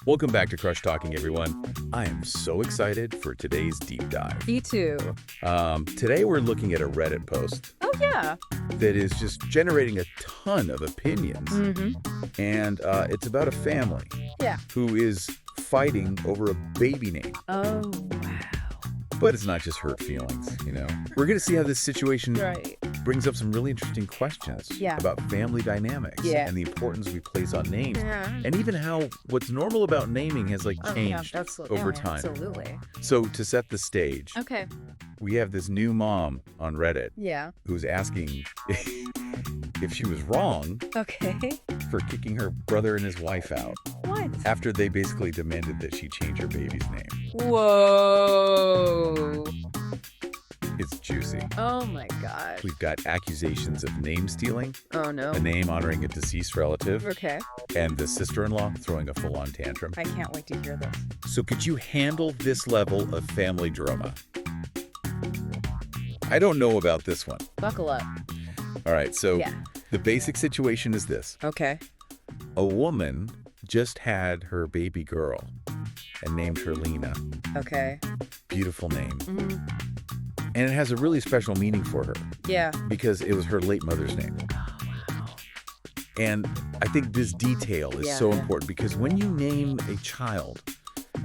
Welcome back to Crush Talking, everyone. I am so excited for today's deep dive. Me too. Today we're looking at a Reddit post Oh, yeah. that is just generating a ton of opinions. And it's about a family Yeah. who is fighting over a baby name. Oh, wow. But it's not just hurt feelings, you know? We're going to see how this situation Right. brings up some really interesting questions Yeah. about family dynamics Yeah. and the importance we place on names. Yeah. And even how what's normal about naming has changed over time. Absolutely. So to set the stage, Okay. we have this new mom on Reddit Yeah. who's asking if she was wrong Okay. for kicking her brother and his wife out What? after they basically demanded that she change her baby's name. Whoa. It's juicy. Oh, my God. We've got accusations of name stealing, Oh, no. a name honoring a deceased relative, Okay. and the sister-in-law throwing a full-on tantrum. I can't wait to hear this. So could you handle this level of family drama? I don't know about this one. Buckle up. All right, so Yeah. the basic situation is this. Okay. A woman just had her baby girl and named her Lena. Okay. Beautiful name. Mm. And it has a really special meaning for her Yeah. because it was her late mother's name. Oh, wow. And I think this detail is so Yeah. important because when you name a child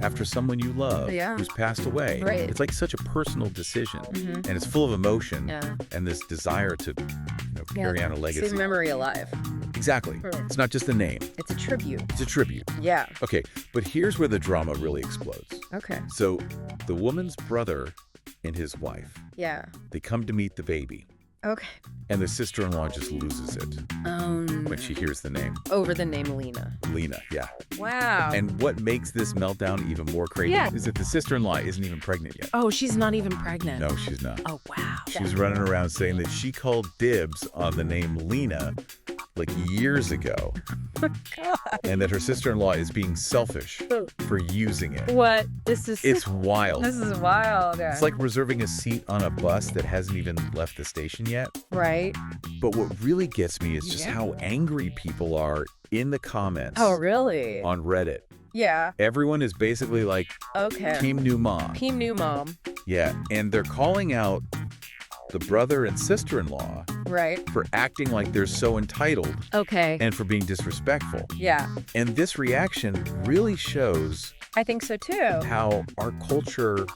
after someone you love Yeah. who's passed away, Right. it's like such a personal decision. Mhm. And it's full of emotion Yeah. and this desire to carry on a legacy. Save memory alive. Exactly. Hmm. It's not just a name. It's a tribute. It's a tribute. Yeah. Okay, but here's where the drama really explodes. Okay. So the woman's brother and his wife, Yeah. they come to meet the baby, Okay. and the sister-in-law just loses it when she hears the name. Over the name Lena. Lena, yeah. Wow. And what makes this meltdown even more crazy Yeah. is that the sister-in-law isn't even pregnant yet. Oh, she's not even pregnant. No, she's not. Oh, wow. She was running around saying that she called dibs on the name Lena like years ago, and that her sister-in-law is being selfish for using it. What? This is It's wild. This is wild. It's like reserving a seat on a bus that hasn't even left the station yet. Right. But what really gets me is just Yeah. how angry people are in the comments Oh, really? on Reddit. Yeah. Everyone is basically like, Okay. Team New Mom. Team New Mom. Yeah, and they're calling out the brother and sister-in-law Right. for acting like they're so entitled Okay. and for being disrespectful. Yeah. And this reaction really shows I think so too. how our culture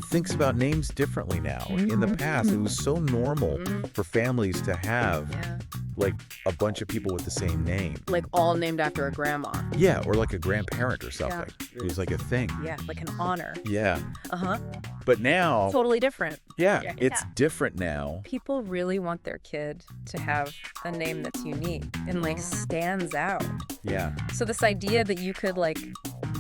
thinks about names differently now. In the past, it was so normal for families to have Yeah. like a bunch of people with the same name. Like all named after a grandma. Yeah, or like a grandparent or something. It was like a thing. Yeah. Like an honor. Yeah. Uh-huh. But now, Totally different. yeah, Yeah. it's different now. People really want their kid to have a name that's unique and like stands out. Yeah. So this idea that you could like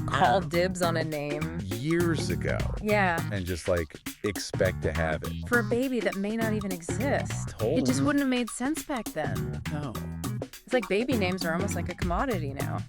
call dibs on a name. Years ago. Yeah. And just like expect to have it. For a baby that may not even exist. It just wouldn't have made sense back then. No. It's like baby names are almost like a commodity now.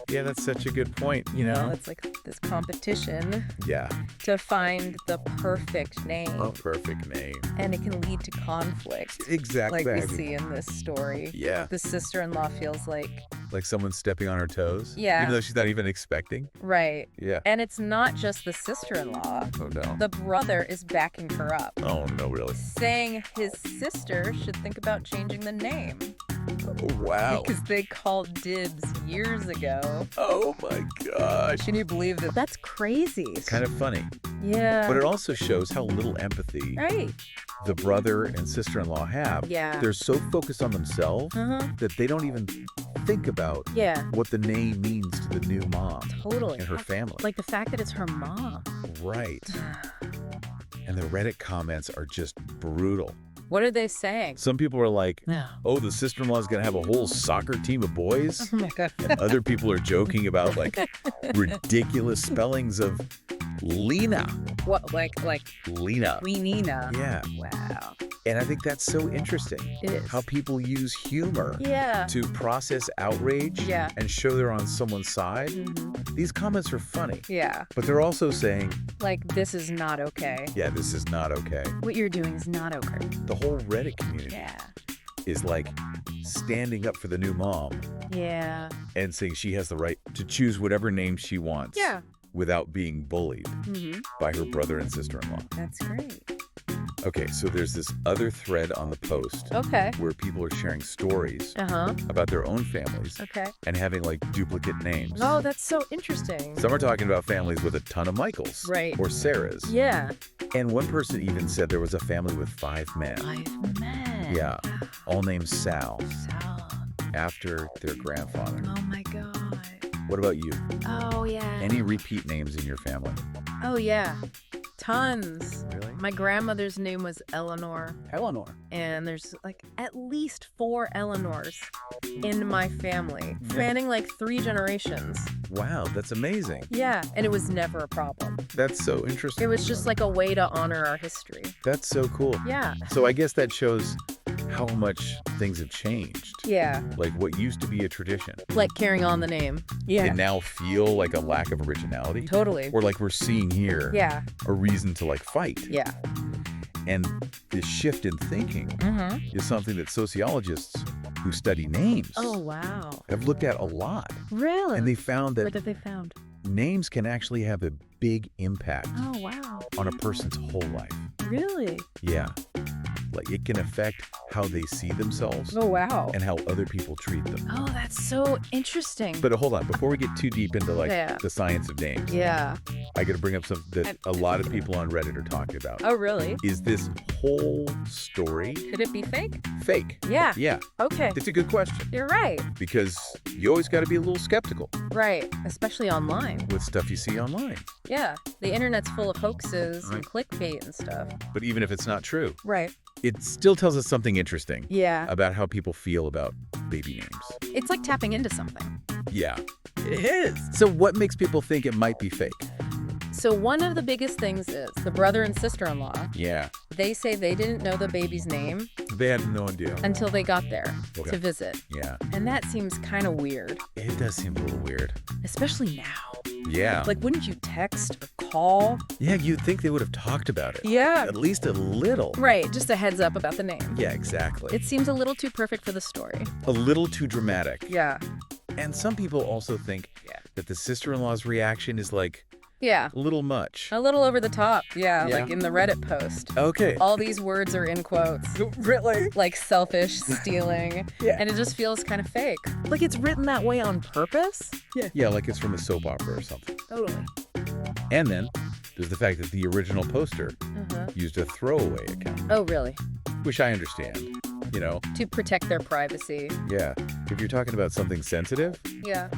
Yeah, that's such a good point, you You know, know? it's like this competition Yeah. to find the perfect name. A perfect name. And it can lead to conflict. Exactly. Like we see in this story. Yeah. The sister-in-law feels like, Like someone's stepping on her toes. Yeah. Even though she's not even expecting. right. Yeah. And it's not just the sister-in-law. Oh, no. The brother is backing her up, Oh, no, really? saying his sister should think about changing the name. Oh, wow. Because they called dibs years ago. Oh, my gosh. Can you believe that? That's crazy. It's kind of funny. Yeah. But it also shows how little empathy Right. the brother and sister-in-law have. Yeah. They're so focused on themselves Uh-huh. that they don't even think about Yeah. what the name means to the new mom Totally. and her family. Like the fact that it's her mom. Right. And the Reddit comments are just brutal. What are they saying? Some people are like, No. oh, the sister-in-law is going to have a whole soccer team of boys. Oh my God. And other people are joking about like ridiculous spellings of Lena. What, like Lena. Lenina? Yeah. Wow. And I think that's so interesting. It is. How people use humor Yeah. to process outrage Yeah. and show they're on someone's side. Mhm. These comments are funny, Yeah. but they're also saying, Like, this is not okay. yeah, this is not okay. What you're doing is not okay. The whole Reddit community Yeah. is like standing up for the new mom Yeah. and saying she has the right to choose whatever name she wants without being bullied by her brother and sister-in-law. That's great. Okay, so there's this other thread on the post where people are sharing stories about their own families and having like duplicate names. Oh, that's so interesting. Some are talking about families with a ton of Michaels or Sarahs. Yeah. And one person even said there was a family with 5 men. 5 men. Yeah, all named Sal, Sal. after their grandfather. Oh my God. What about you? Oh yeah. Any repeat names in your family? Oh yeah. Tons. Really? My grandmother's name was Eleanor. Eleanor. And there's like at least 4 Eleanors in my family, spanning like 3 generations. Wow, that's amazing. Yeah, and it was never a problem. That's so interesting. It was just like a way to honor our history. That's so cool. Yeah. So I guess that shows how much things have changed. Yeah. Like what used to be a tradition Like carrying on the name. Yeah. can now feel like a lack of originality. Totally. Or like we're seeing here Yeah. a reason to like fight. Yeah. And this shift in thinking is something that sociologists who study names Oh, wow. have looked at a lot. Really? And they found that What have they found? names can actually have a big impact Oh, wow. on a person's whole life. Really? Yeah. Like it can affect how they see themselves Oh, wow. and how other people treat them. Oh, that's so interesting. But hold on, before we get too deep into like Yeah. the science of names, Yeah. I got to bring up something that a lot of people on Reddit are talking about. Oh, really? Is this whole story Could it be fake? fake? Yeah. Yeah, Okay. it's a good question You're right. because you always got to be a little skeptical Right. Especially online. with stuff you see online. Yeah. The internet's full of hoaxes and clickbait and stuff. But even if it's not true, Right. it still tells us something interesting Yeah. about how people feel about baby names. It's like tapping into something. Yeah, it is. So what makes people think it might be fake? So one of the biggest things is the brother and sister-in-law. Yeah, They say they didn't know the baby's name they had no idea. until they got there Okay. to visit. Yeah, And that seems kind of weird, it does seem a little weird. especially now. Yeah. Like, wouldn't you text or call? Yeah, you'd think they would have talked about it. Yeah. At least a little. Right. Just a heads up about the name. Yeah, exactly. It seems a little too perfect for the story. a little too dramatic. Yeah. And some people also think that the sister-in-law's reaction is like Yeah. a little much. A little over the top. Yeah. Yeah. Like in the Reddit post. Okay. All these words are in quotes. Really? Like selfish, stealing. Yeah. And it just feels kind of fake. Like it's written that way on purpose? Yeah, like it's from a soap opera or something. Totally. And then there's the fact that the original poster used a throwaway account, Oh, really? which I understand. You know, To protect their privacy. yeah. If you're talking about something sensitive, Yeah.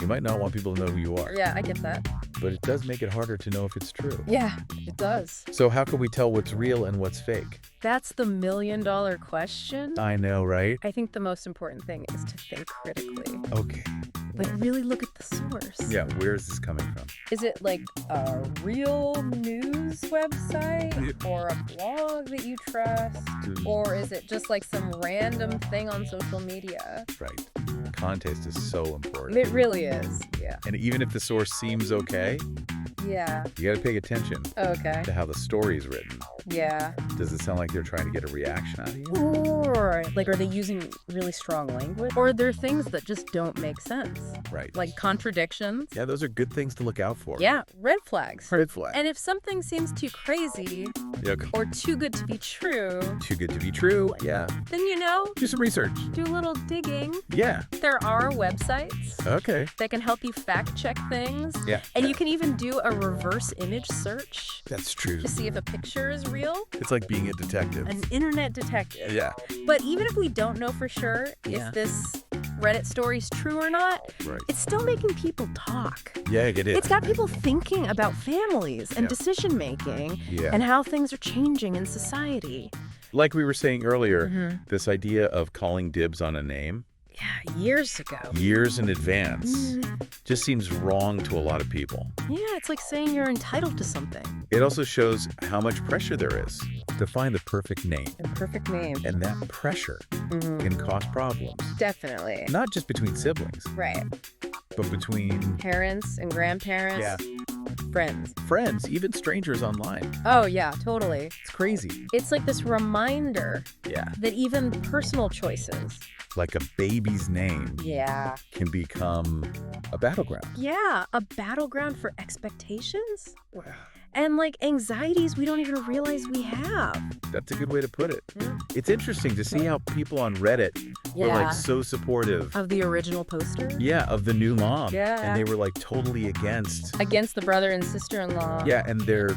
you might not want people to know who you are. Yeah, I get that. But it does make it harder to know if it's true. Yeah, it does. So how can we tell what's real and what's fake? That's the $1,000,000 question. I know, right? I think the most important thing is to think critically. Okay. Like, really look at the source. Yeah, where is this coming from? Is it like a real news website or a blog that you trust? Or is it just like some random thing on social media? Right. Context is so important. It really is. Yeah. And even if the source seems okay, Yeah. you got to pay attention Okay. to how the story is written. Yeah. Does it sound like they're trying to get a reaction out of you? Or like, are they using really strong language? Or are there things that just don't make sense? Right. Like contradictions? Yeah, those are good things to look out for. Yeah, red flags. Red flag. And if something seems too crazy or too good to be true, Too good to be true. Yeah. then, you know, Do some research. do a little digging. Yeah. There are websites Okay. that can help you fact check things. Yeah. And you can even do a reverse image search That's true. to see if a picture is real. It's like being a detective. An internet detective. Yeah. But even if we don't know for sure Yeah. if this Reddit story is true or not, Right. it's still making people talk. Yeah, it is. It's got people thinking about families and Yeah. decision making Yeah. and how things are changing in society. Like we were saying earlier, Mm-hmm. this idea of calling dibs on a name Yeah, years ago. years in advance Mm-hmm. just seems wrong to a lot of people. Yeah, it's like saying you're entitled to something. It also shows how much pressure there is to find the perfect name. A perfect name. And that pressure Mhm. can cause problems, Definitely. not just between siblings, Right. but between Parents and grandparents. Friends, even strangers online. Oh, yeah, totally. It's crazy. It's like this reminder Yeah. that even personal choices, Like a baby's name yeah, can become a battleground. a battleground for expectations and like anxieties we don't even realize we have. That's a good way to put it. Yeah. It's interesting to see how people on Reddit were Yeah. like so supportive. Of the original poster? Yeah, of the new mom. Yeah. And they were like totally against. Against the brother and sister-in-law. Yeah, and their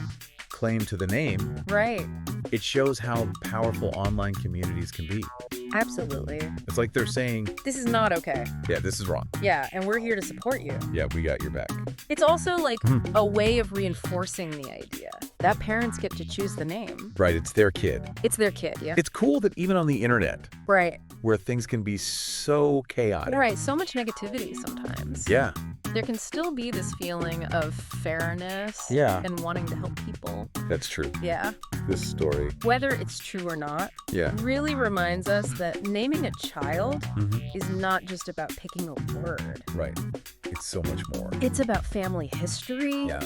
claim to the name. Right. It shows how powerful online communities can be. Absolutely. It's like they're saying, This is not okay. yeah, this is wrong. Yeah, and we're here to support you. Yeah, we got your back. It's also like a way of reinforcing the idea that parents get to choose the name. Right, it's their kid. It's their kid, yeah. It's cool that even on the internet, Right. where things can be so chaotic. Right. So much negativity sometimes. Yeah. There can still be this feeling of fairness Yeah. and wanting to help people. That's true. Yeah. This story. Whether it's true or not, Yeah. really reminds us that naming a child Mm-hmm. is not just about picking a word. Right. It's so much more. It's about family history Yeah,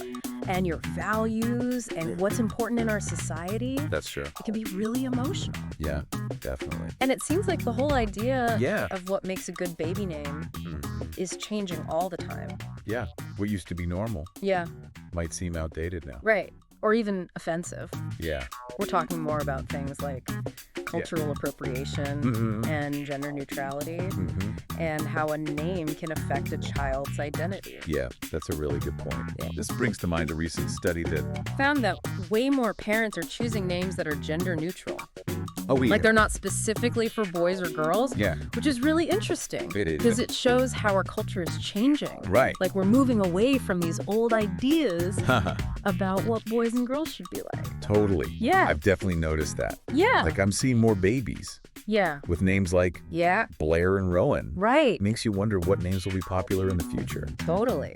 and your values and what's important in our society. that's true. It can be really emotional. Yeah, definitely. And it seems like the whole idea Yeah. of what makes a good baby name is changing all the time. Yeah. What used to be normal Yeah, might seem outdated now. right. Or even offensive. Yeah. We're talking more about things like cultural appropriation Mhm. and gender neutrality Mm-hmm. and how a name can affect a child's identity. Yeah, that's a really good point. Yeah. This brings to mind a recent study that. Found that way more parents are choosing names that are gender neutral. Oh, yeah. Like they're not specifically for boys or girls. Yeah. Which is really interesting. It is. Because it shows how our culture is changing. Right. Like we're moving away from these old ideas Haha. about what boys and girls should be like. Totally. Yeah. I've definitely noticed that. Yeah. Like, I'm seeing more babies Yeah. with names like Yeah. Blair and Rowan. Right. It makes you wonder what names will be popular in the future. Totally.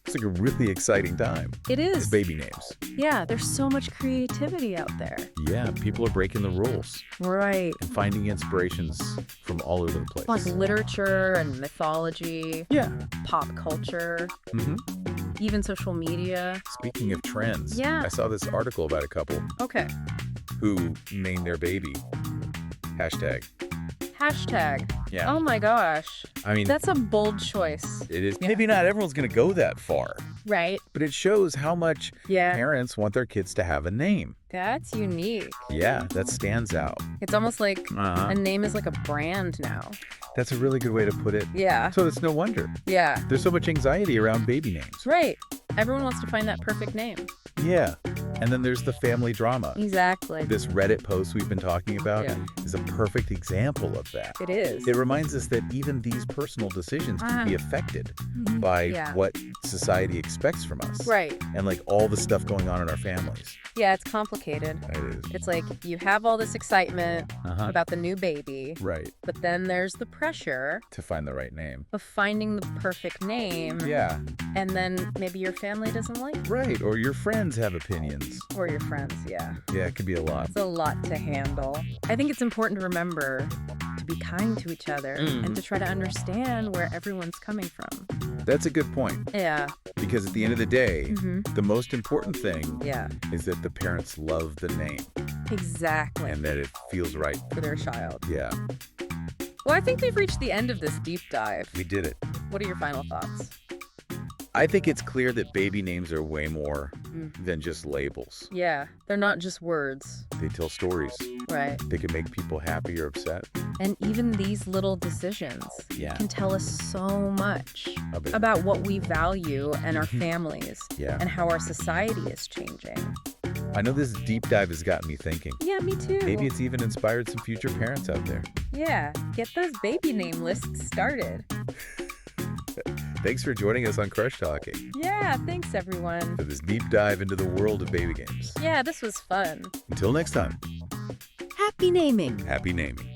It's like a really exciting time. It With is. baby names. Yeah. There's so much creativity out there. Yeah, people are breaking the rules Right. and finding inspirations from all over the place. Like literature and mythology, Yeah. pop culture, Mm-hmm. even social media. Speaking of trends, Yeah. I saw this article about a couple Okay. who named their baby hashtag. Hashtag. Yeah. Oh my gosh. I mean, That's a bold choice. it is. Yeah. Maybe not everyone's going to go that far, Right. but it shows how much Yeah. parents want their kids to have a name. That's unique. Yeah, that stands out. It's almost like Uh-huh. a name is like a brand now. That's a really good way to put it. Yeah. So it's no wonder. Yeah. There's so much anxiety around baby names. Right. Everyone wants to find that perfect name. Yeah. And then there's the family drama. Exactly. This Reddit post we've been talking about Yeah. is a perfect example of that. It is. It reminds us that even these personal decisions can be affected by Yeah. what society expects from us. Right. And like all the stuff going on in our families. Yeah, it's complicated. It is. It's like you have all this excitement Uh-huh. about the new baby, Right. but then there's the pressure To find the right name. of finding the perfect name. Yeah. And then maybe your family doesn't like it. Right. Or your friends have opinions. Or your friends, yeah. Yeah, it can be a lot. It's a lot to handle. I think it's important to remember to be kind to each other and to try to understand where everyone's coming from. That's a good point. Yeah. Because at the end of the day, Mm-hmm. the most important thing Yeah. is that the parents love the name Exactly. and that it feels right. For their child. Yeah, Well, I think we've reached the end of this deep dive. we did it. What are your final thoughts? I think it's clear that baby names are way more than just labels. Yeah, they're not just words, They tell stories. right? They can make people happy or upset. And even these little decisions Yeah. can tell us so much About- about what we value and our families Yeah. and how our society is changing. I know this deep dive has gotten me thinking. Yeah, me too. Maybe it's even inspired some future parents out there. Yeah, get those baby name lists started. Thanks for joining us on Crush Talking Yeah, thanks everyone. for this deep dive into the world of baby games. Yeah, this was fun. Until next time, Happy naming. happy naming.